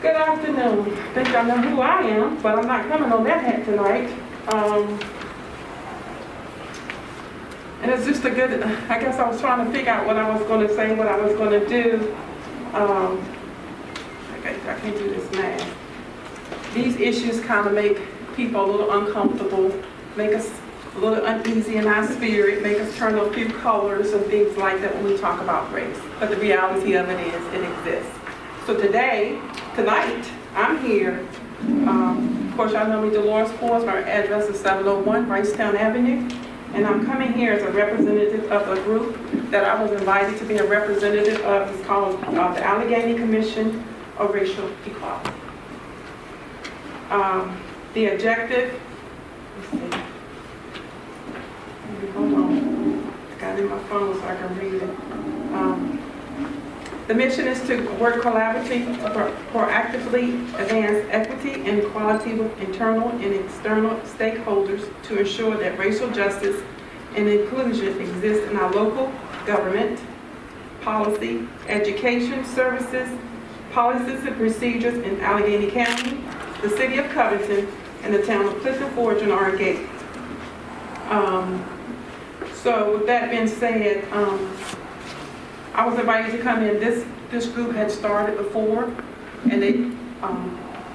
Good afternoon. I think I know who I am, but I'm not coming on that hat tonight. And it's just a good, I guess I was trying to figure out what I was going to say, what I was going to do. I can't do this math. These issues kind of make people a little uncomfortable, make us a little uneasy in our spirit, make us turn a few colors and things like that when we talk about race. But the reality of it is, it exists. So tonight, I'm here. Of course, y'all know me, Deloris Quarles. My address is 701 Wrightsville Avenue. And I'm coming here as a representative of a group that I was invited to be a representative of. It's called the Alleghany Commission of Racial Equality. The objective, let's see. Hold on. I got it in my phone so I can read it. The mission is to work collaboratively, proactively advance equity and equality with internal and external stakeholders to ensure that racial justice and inclusion exist in our local government, policy, education, services, policies and procedures in Alleghany County, the city of Covington, and the town of Clifton Forge and Oregon. So with that being said, I was invited to come in. This group had started before, and they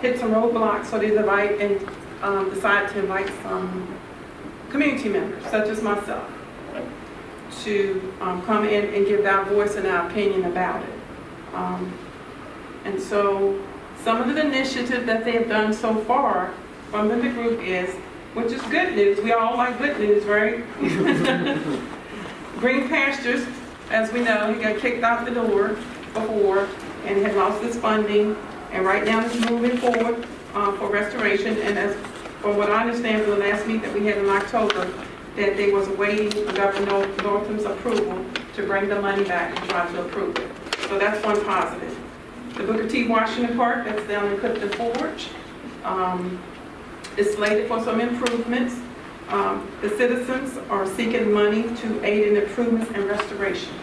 hit some roadblocks, so they decided to invite some community members, such as myself, to come in and give our voice and our opinion about it. And so some of the initiatives that they have done so far from the group is, which is good news. We all like good news, right? Green Pastures, as we know, he got kicked out the door before and had lost his funding, and right now he's moving forward for restoration. And as from what I understand from the last meeting that we had in October, that they was awaiting Governor Northam's approval to bring the money back and try to approve it. So that's one positive. The Booker T. Washington Park, that's down in Clifton Forge, is slated for some improvements. The citizens are seeking money to aid in improvements and restorations.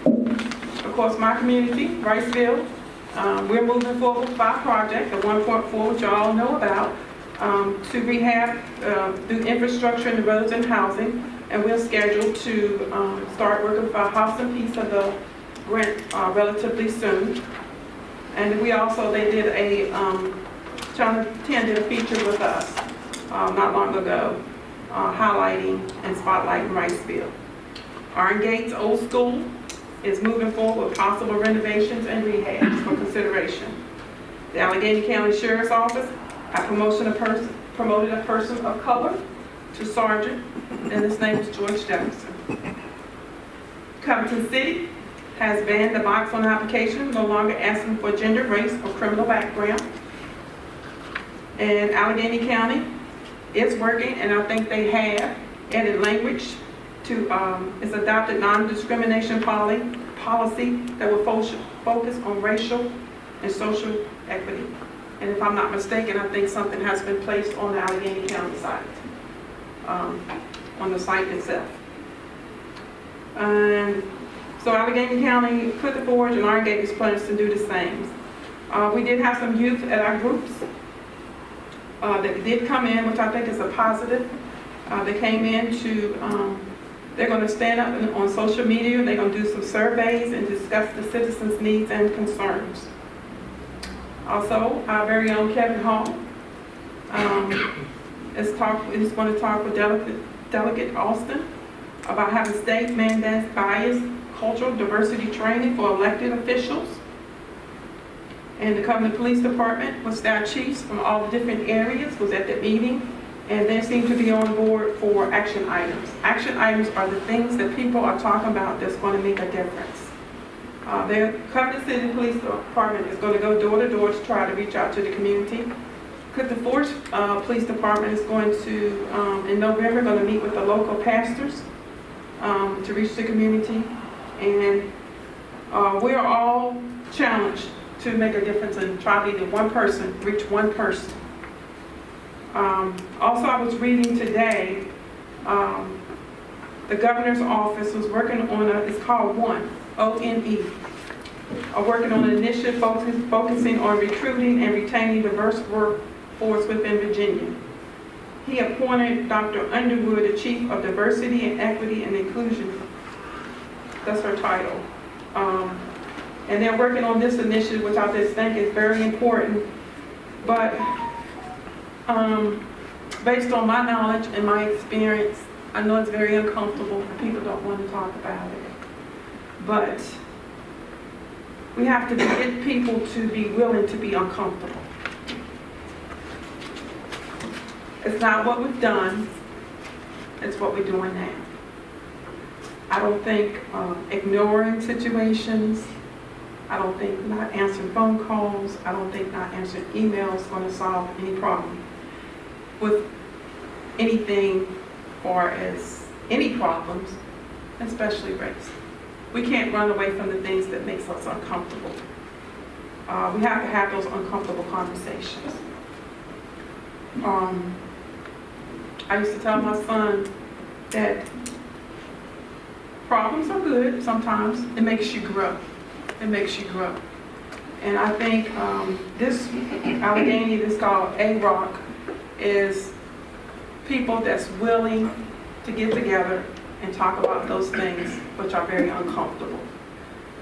Of course, my community, Wrightsville, we're moving forward with our project, the 1.4, which you all know about, to rehab, do infrastructure in the roads and housing, and we're scheduled to start working with our House and Piece of the grant relatively soon. And we also, they did a, China 10 did a feature with us not long ago, highlighting and spotlighting Wrightsville. Iron Gates Old School is moving forward with possible renovations and rehabs for consideration. The Alleghany County Sheriff's Office has promoted a person of color to sergeant, and his name is George Jefferson. Covington City has banned the box on application, no longer asking for gender, race, or criminal background. And Alleghany County is working, and I think they have added language to its adopted non-discrimination policy that will focus on racial and social equity. And if I'm not mistaken, I think something has been placed on the Alleghany County site, on the site itself. And so Alleghany County, Clifton Forge, and Iron Gate is plans to do the same. We did have some youth at our groups that did come in, which I think is a positive. They came in to, they're going to stand up on social media, and they're going to do some surveys and discuss the citizens' needs and concerns. Also, our very own Kevin Hall is going to talk with Delegate Austin about having state mandates bias, cultural diversity training for elected officials. And the Covington Police Department with staff chiefs from all the different areas was at the meeting, and they seem to be on board for action items. Action items are the things that people are talking about that's going to make a difference. The Covington City Police Department is going to go door to door to try to reach out to the community. Clifton Forge Police Department is going to, in November, going to meet with the local pastors to reach the community. And we're all challenged to make a difference and try to reach one person. Also, I was reading today, the governor's office was working on it's called ONE, O-N-E. are working on an initiative focusing on recruiting and retaining diverse workforce within Virginia. He appointed Dr. Underwood the Chief of Diversity and Equity and Inclusion. That's her title. And they're working on this initiative, which I just think is very important. But based on my knowledge and my experience, I know it's very uncomfortable and people don't want to talk about it. But we have to get people to be willing to be uncomfortable. It's not what we've done, it's what we're doing now. I don't think ignoring situations, I don't think not answering phone calls, I don't think not answering emails is going to solve any problem with anything or as any problems, especially race. We can't run away from the things that makes us uncomfortable. We have to have those uncomfortable conversations. I used to tell my son that problems are good sometimes. It makes you grow. It makes you grow. And I think this Alleghany, this called A-Rock, is people that's willing to get together and talk about those things which are very uncomfortable.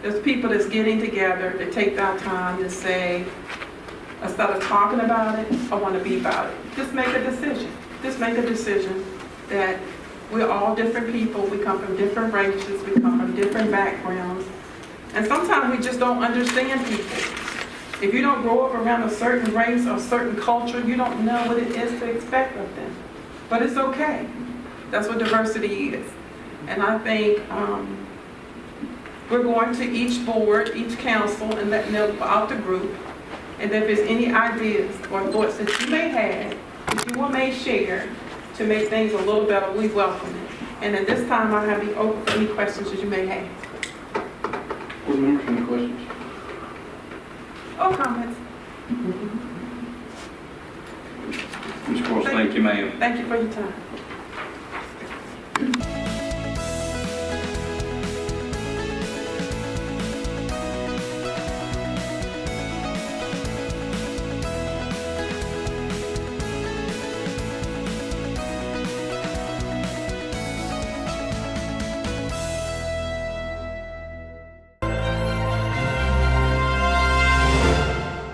There's people that's getting together to take that time to say, instead of talking about it, I want to be about it. Just make a decision. Just make a decision that we're all different people. We come from different races. We come from different backgrounds. And sometimes we just don't understand people. If you don't grow up around a certain race or a certain culture, you don't know what it is to expect of them. But it's okay. That's what diversity is. And I think we're going to each board, each council, and letting them out the group. And if there's any ideas or thoughts that you may have, that you may share to make things a little better, we welcome it. And at this time, I have you open for any questions that you may have. Board members, any questions? Or comments. Ms. Quarles, thank you, ma'am. Thank you for your time.